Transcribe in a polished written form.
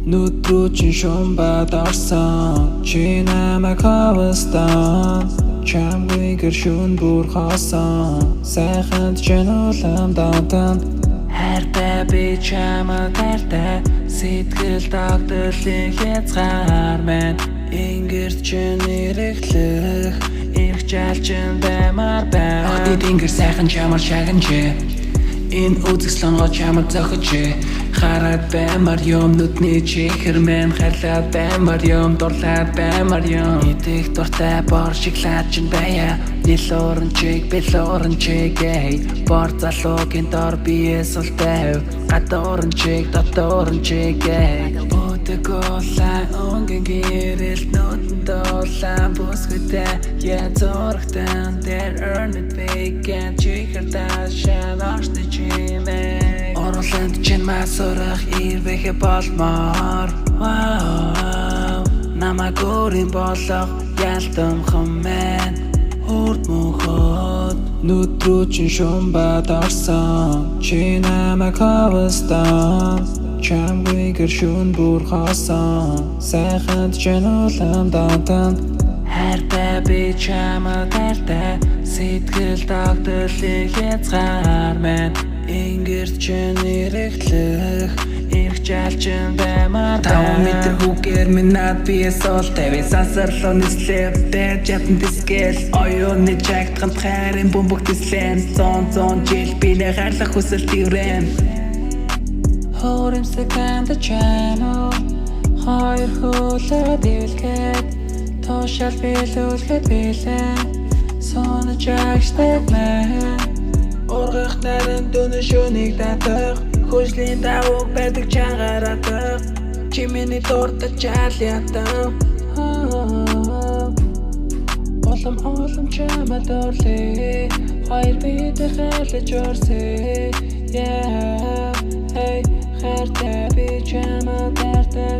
Нүд рүү шумбад орсон чи намайг хавстан чамгүй гэршүүн бүр хасан сайханд чануулам даатан хайртай би чамд хайртай сэтгэл дагдлын хязгаар маань ингэрч нэрэглэх ирэх жалчин баймар бай Одид ингэр сайхан чамар шагнаж энэ үзэсгэлэн чамд зохиж хараад баймар юм нүдний чихэр мэн хайлаад баймар юм дурлаад баймар юм идэх дуртай бор шиглаад чин байя нилуурн чиг билуурн чиг бор залуугийн дор биесэлтэй гадуурн чиг дотуурн чиг Өдөгөлай онгийн гэрэл нүдэн дуулан бүсгүдэ я зургтан дээр earned bacon чихэр даашан оршны чимээ Орууланд чин масурах ирвэхэ болмоор Намайг өөрийн болох ялтамхан мэн Хурд мөхөд Нүд рүү шумбад орсон чи намайг хавстан чамгүй гэршүүн бүр хасан сайханд чануулам даатан хайртай би чамд хайртай сэтгэл дагдлын хязгаар маань ингэрч нэрэглэх ирэх жалчин баймар 5 метр хүүгээр минь над биес ол тавь сансарлоо нислээ дээр жатан дискэл оюуны жагтханд хайрын бөмбөг дислэн 100 жил би нэ харлах хүсэл дэврэн Хоримсэг ханд чанаа хоёр хөлөө дэлгээд тушаал билүүлэхэд билэн сонож агшдаг мэн Ургах нарийн дүн шөнийг татах Хүслийн давууг байдаг чангаратах Чимэний дуртад чаал ятам Олон чамд орлээ Хоёр бидэр хайлаж орсээ Yeah, hey, хайртай би чамд хайртай